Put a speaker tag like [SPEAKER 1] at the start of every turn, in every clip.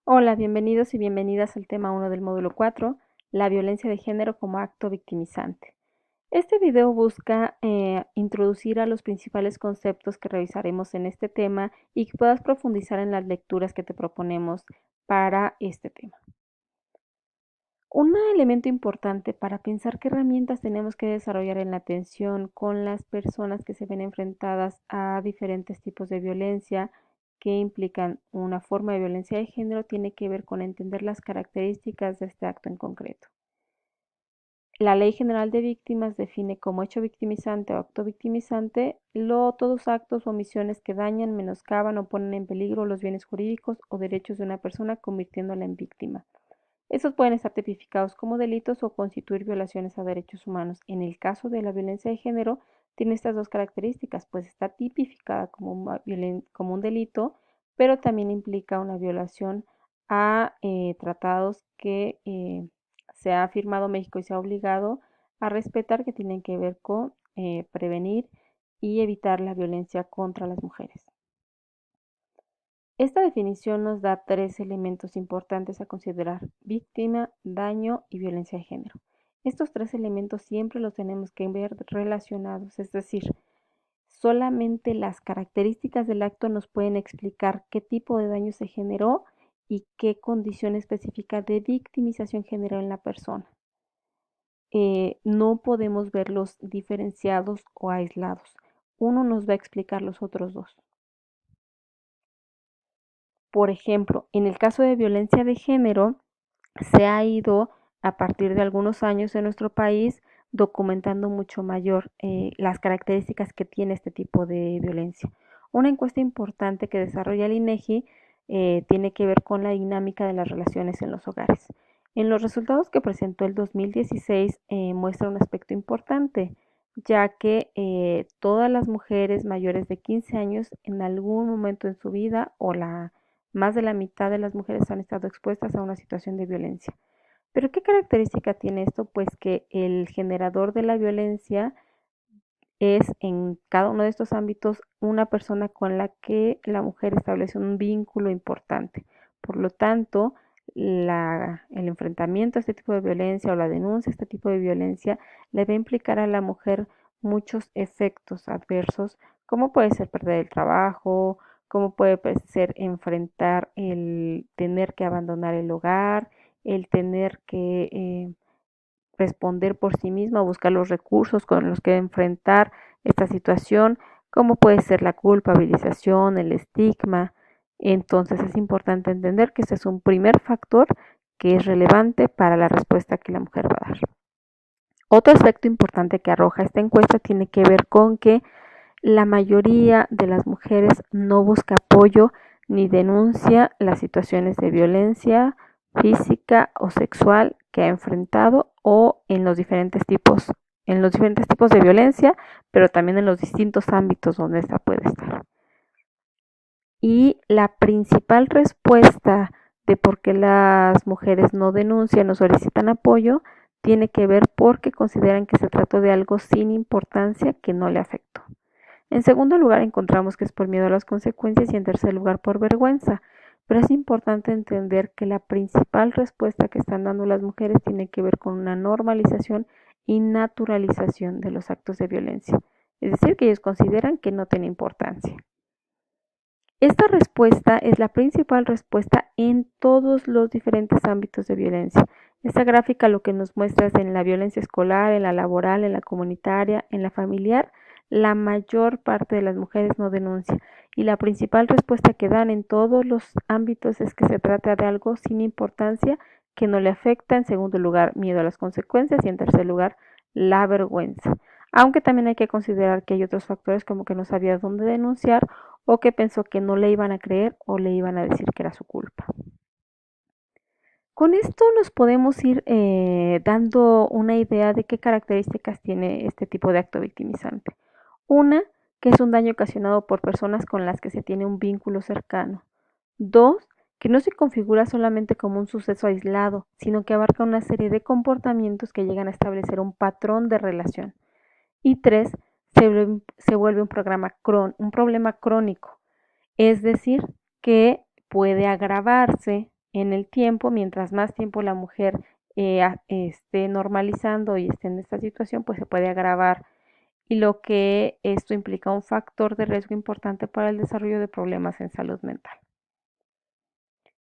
[SPEAKER 1] Hola, bienvenidos y bienvenidas al tema 1 del módulo 4, la violencia de género como acto victimizante. Este video busca introducir a los principales conceptos que revisaremos en este tema y que puedas profundizar en las lecturas que te proponemos para este tema. Un elemento importante para pensar qué herramientas tenemos que desarrollar en la atención con las personas que se ven enfrentadas a diferentes tipos de violencia que implican una forma de violencia de género tiene que ver con entender las características de este acto en concreto. La Ley General de Víctimas define como hecho victimizante o acto victimizante todos actos o omisiones que dañan, menoscaban o ponen en peligro los bienes jurídicos o derechos de una persona convirtiéndola en víctima. Estos pueden estar tipificados como delitos o constituir violaciones a derechos humanos. En el caso de la violencia de género, tiene estas dos características, pues está tipificada como un delito, pero también implica una violación a tratados que se ha firmado México y se ha obligado a respetar, que tienen que ver con prevenir y evitar la violencia contra las mujeres. Esta definición nos da tres elementos importantes a considerar: víctima, daño y violencia de género. Estos tres elementos siempre los tenemos que ver relacionados, es decir, solamente las características del acto nos pueden explicar qué tipo de daño se generó y qué condición específica de victimización generó en la persona. No podemos verlos diferenciados o aislados. Uno nos va a explicar los otros dos. Por ejemplo, en el caso de violencia de género, se ha ido a partir de algunos años en nuestro país documentando mucho mayor las características que tiene este tipo de violencia. Una encuesta importante que desarrolla el INEGI tiene que ver con la dinámica de las relaciones en los hogares. En los resultados que presentó el 2016 muestra un aspecto importante, ya que todas las mujeres mayores de 15 años en algún momento en su vida o más de la mitad de las mujeres han estado expuestas a una situación de violencia. ¿Pero qué característica tiene esto? Pues que el generador de la violencia es en cada uno de estos ámbitos una persona con la que la mujer establece un vínculo importante. Por lo tanto, el enfrentamiento a este tipo de violencia o la denuncia a este tipo de violencia le va a implicar a la mujer muchos efectos adversos, como puede ser perder el trabajo, como puede ser enfrentar el tener que abandonar el hogar, el tener que responder por sí misma, buscar los recursos con los que enfrentar esta situación, como puede ser la culpabilización, el estigma. Entonces es importante entender que este es un primer factor que es relevante para la respuesta que la mujer va a dar. Otro aspecto importante que arroja esta encuesta tiene que ver con que la mayoría de las mujeres no busca apoyo ni denuncia las situaciones de violencia física o sexual que ha enfrentado o en los diferentes tipos de violencia, pero también en los distintos ámbitos donde esta puede estar. Y la principal respuesta de por qué las mujeres no denuncian o solicitan apoyo tiene que ver porque consideran que se trató de algo sin importancia que no le afectó. En segundo lugar, encontramos que es por miedo a las consecuencias y en tercer lugar por vergüenza. Pero es importante entender que la principal respuesta que están dando las mujeres tiene que ver con una normalización y naturalización de los actos de violencia. Es decir, que ellos consideran que no tiene importancia. Esta respuesta es la principal respuesta en todos los diferentes ámbitos de violencia. Esta gráfica lo que nos muestra es en la violencia escolar, en la laboral, en la comunitaria, en la familiar, la mayor parte de las mujeres no denuncia y la principal respuesta que dan en todos los ámbitos es que se trata de algo sin importancia, que no le afecta. En segundo lugar, miedo a las consecuencias y en tercer lugar, la vergüenza. Aunque también hay que considerar que hay otros factores como que no sabía dónde denunciar o que pensó que no le iban a creer o le iban a decir que era su culpa. Con esto nos podemos ir dando una idea de qué características tiene este tipo de acto victimizante. Una, que es un daño ocasionado por personas con las que se tiene un vínculo cercano. Dos, que no se configura solamente como un suceso aislado, sino que abarca una serie de comportamientos que llegan a establecer un patrón de relación. Y tres, se vuelve un problema crónico, es decir, que puede agravarse en el tiempo, mientras más tiempo la mujer esté normalizando y esté en esta situación, pues se puede agravar, y lo que esto implica un factor de riesgo importante para el desarrollo de problemas en salud mental.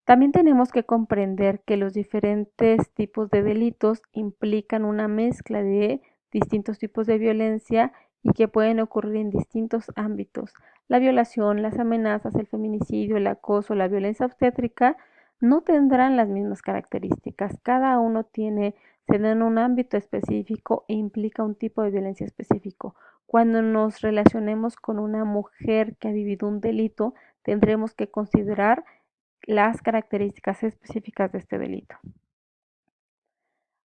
[SPEAKER 1] También tenemos que comprender que los diferentes tipos de delitos implican una mezcla de distintos tipos de violencia y que pueden ocurrir en distintos ámbitos. La violación, las amenazas, el feminicidio, el acoso, la violencia obstétrica no tendrán las mismas características. Cada uno se da en un ámbito específico e implica un tipo de violencia específico. Cuando nos relacionemos con una mujer que ha vivido un delito, tendremos que considerar las características específicas de este delito.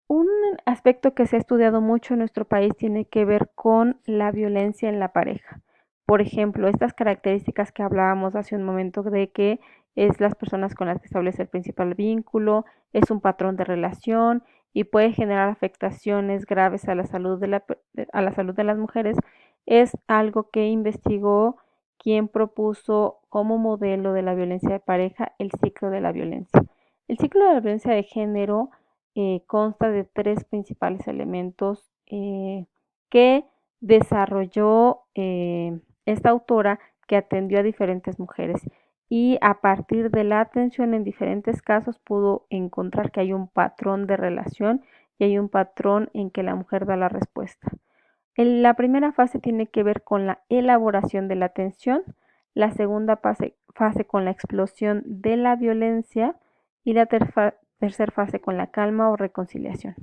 [SPEAKER 1] Un aspecto que se ha estudiado mucho en nuestro país tiene que ver con la violencia en la pareja. Por ejemplo, estas características que hablábamos hace un momento de que es las personas con las que establece el principal vínculo, es un patrón de relación y puede generar afectaciones graves a la salud a la salud de las mujeres, es algo que investigó quien propuso como modelo de la violencia de pareja el ciclo de la violencia. El ciclo de la violencia de género consta de tres principales elementos que desarrolló esta autora, que atendió a diferentes mujeres, y a partir de la atención en diferentes casos pudo encontrar que hay un patrón de relación y hay un patrón en que la mujer da la respuesta. La primera fase tiene que ver con la elaboración de la tensión, la segunda fase con la explosión de la violencia y la tercera fase con la calma o reconciliación.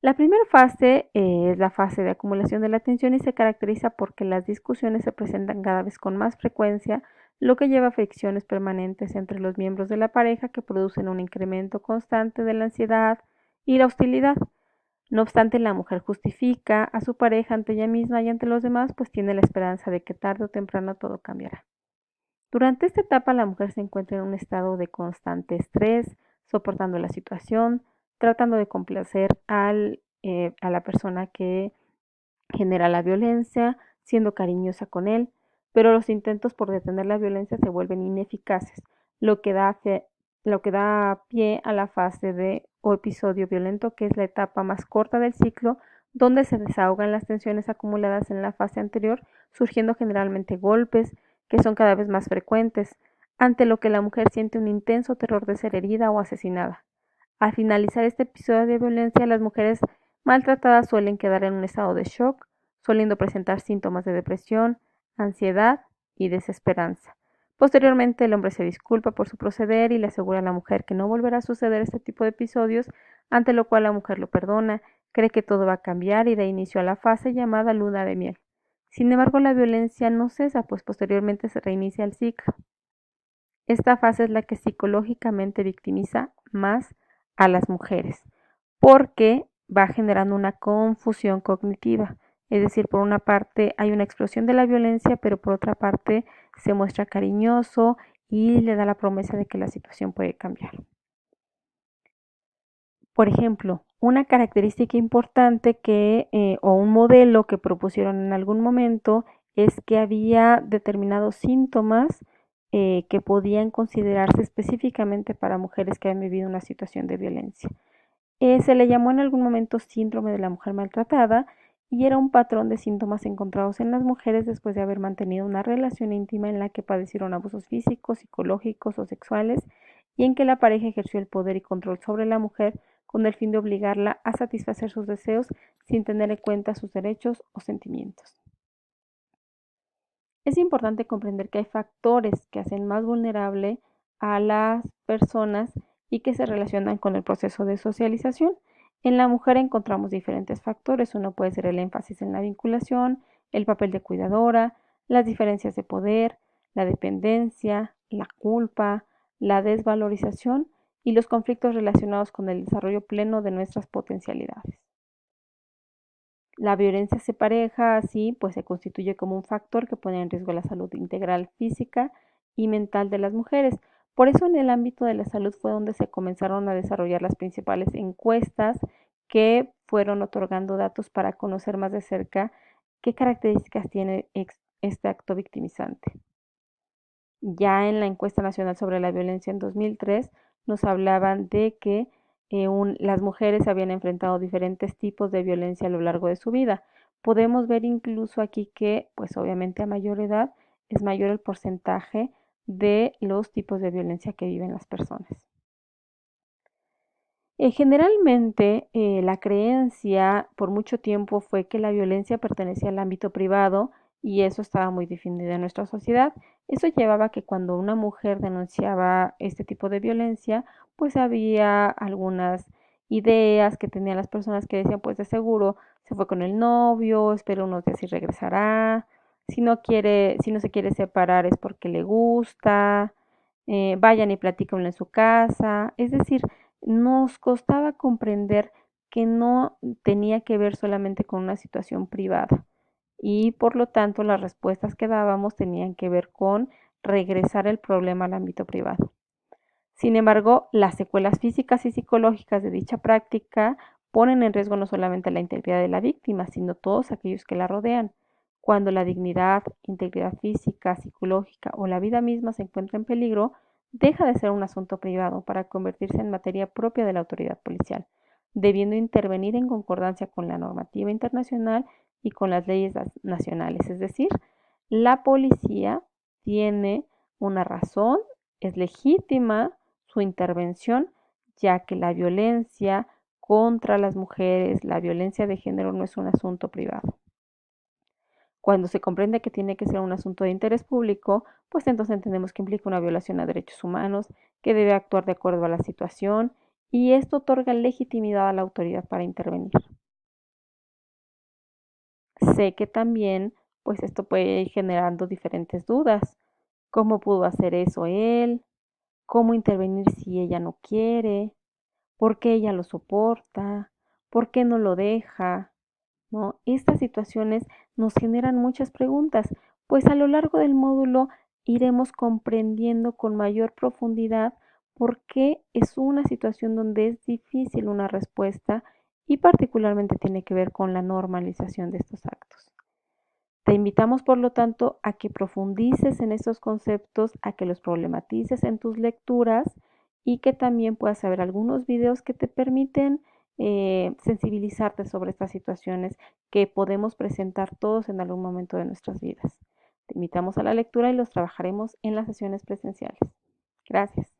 [SPEAKER 1] La primera fase es la fase de acumulación de la tensión y se caracteriza porque las discusiones se presentan cada vez con más frecuencia, lo que lleva a fricciones permanentes entre los miembros de la pareja que producen un incremento constante de la ansiedad y la hostilidad. No obstante, la mujer justifica a su pareja ante ella misma y ante los demás, pues tiene la esperanza de que tarde o temprano todo cambiará. Durante esta etapa, la mujer se encuentra en un estado de constante estrés, soportando la situación, tratando de complacer a la persona que genera la violencia, siendo cariñosa con él, pero los intentos por detener la violencia se vuelven ineficaces, lo que lo que da pie a la fase de o episodio violento, que es la etapa más corta del ciclo, donde se desahogan las tensiones acumuladas en la fase anterior, surgiendo generalmente golpes, que son cada vez más frecuentes, ante lo que la mujer siente un intenso terror de ser herida o asesinada. Al finalizar este episodio de violencia, las mujeres maltratadas suelen quedar en un estado de shock, soliendo presentar síntomas de depresión, ansiedad y desesperanza. Posteriormente, el hombre se disculpa por su proceder y le asegura a la mujer que no volverá a suceder este tipo de episodios, ante lo cual la mujer lo perdona, cree que todo va a cambiar y da inicio a la fase llamada luna de miel. Sin embargo, la violencia no cesa, pues posteriormente se reinicia el ciclo. Esta fase es la que psicológicamente victimiza más a las mujeres, porque va generando una confusión cognitiva. Es decir, por una parte hay una explosión de la violencia, pero por otra parte se muestra cariñoso y le da la promesa de que la situación puede cambiar. Por ejemplo, una característica importante o un modelo que propusieron en algún momento es que había determinados síntomas que podían considerarse específicamente para mujeres que habían vivido una situación de violencia. Se le llamó en algún momento síndrome de la mujer maltratada y era un patrón de síntomas encontrados en las mujeres después de haber mantenido una relación íntima en la que padecieron abusos físicos, psicológicos o sexuales y en que la pareja ejerció el poder y control sobre la mujer con el fin de obligarla a satisfacer sus deseos sin tener en cuenta sus derechos o sentimientos. Es importante comprender que hay factores que hacen más vulnerable a las personas y que se relacionan con el proceso de socialización. En la mujer encontramos diferentes factores. Uno puede ser el énfasis en la vinculación, el papel de cuidadora, las diferencias de poder, la dependencia, la culpa, la desvalorización y los conflictos relacionados con el desarrollo pleno de nuestras potencialidades. La violencia se pareja así, pues se constituye como un factor que pone en riesgo la salud integral física y mental de las mujeres. Por eso en el ámbito de la salud fue donde se comenzaron a desarrollar las principales encuestas que fueron otorgando datos para conocer más de cerca qué características tiene este acto victimizante. Ya en la encuesta nacional sobre la violencia en 2003, nos hablaban de que las mujeres habían enfrentado diferentes tipos de violencia a lo largo de su vida. Podemos ver incluso aquí que, pues obviamente a mayor edad, es mayor el porcentaje de los tipos de violencia que viven las personas. Generalmente, la creencia por mucho tiempo fue que la violencia pertenecía al ámbito privado y eso estaba muy definido en nuestra sociedad. Eso llevaba a que cuando una mujer denunciaba este tipo de violencia, pues había algunas ideas que tenían las personas que decían, pues de seguro se fue con el novio, espera unos días y regresará. Si no se quiere separar es porque le gusta, vayan y platíquenlo en su casa. Es decir, nos costaba comprender que no tenía que ver solamente con una situación privada y por lo tanto las respuestas que dábamos tenían que ver con regresar el problema al ámbito privado. Sin embargo, las secuelas físicas y psicológicas de dicha práctica ponen en riesgo no solamente la integridad de la víctima, sino todos aquellos que la rodean. Cuando la dignidad, integridad física, psicológica o la vida misma se encuentra en peligro, deja de ser un asunto privado para convertirse en materia propia de la autoridad policial, debiendo intervenir en concordancia con la normativa internacional y con las leyes nacionales. Es decir, la policía tiene una razón, es legítima su intervención, ya que la violencia contra las mujeres, la violencia de género no es un asunto privado. Cuando se comprende que tiene que ser un asunto de interés público, pues entonces entendemos que implica una violación a derechos humanos, que debe actuar de acuerdo a la situación y esto otorga legitimidad a la autoridad para intervenir. Sé que también, pues esto puede ir generando diferentes dudas. ¿Cómo pudo hacer eso él? ¿Cómo intervenir si ella no quiere? ¿Por qué ella lo soporta? ¿Por qué no lo deja? ¿No? Estas situaciones nos generan muchas preguntas, pues a lo largo del módulo iremos comprendiendo con mayor profundidad por qué es una situación donde es difícil una respuesta y particularmente tiene que ver con la normalización de estos actos. Te invitamos, por lo tanto, a que profundices en estos conceptos, a que los problematices en tus lecturas y que también puedas ver algunos videos que te permiten sensibilizarte sobre estas situaciones que podemos presentar todos en algún momento de nuestras vidas. Te invitamos a la lectura y los trabajaremos en las sesiones presenciales. Gracias.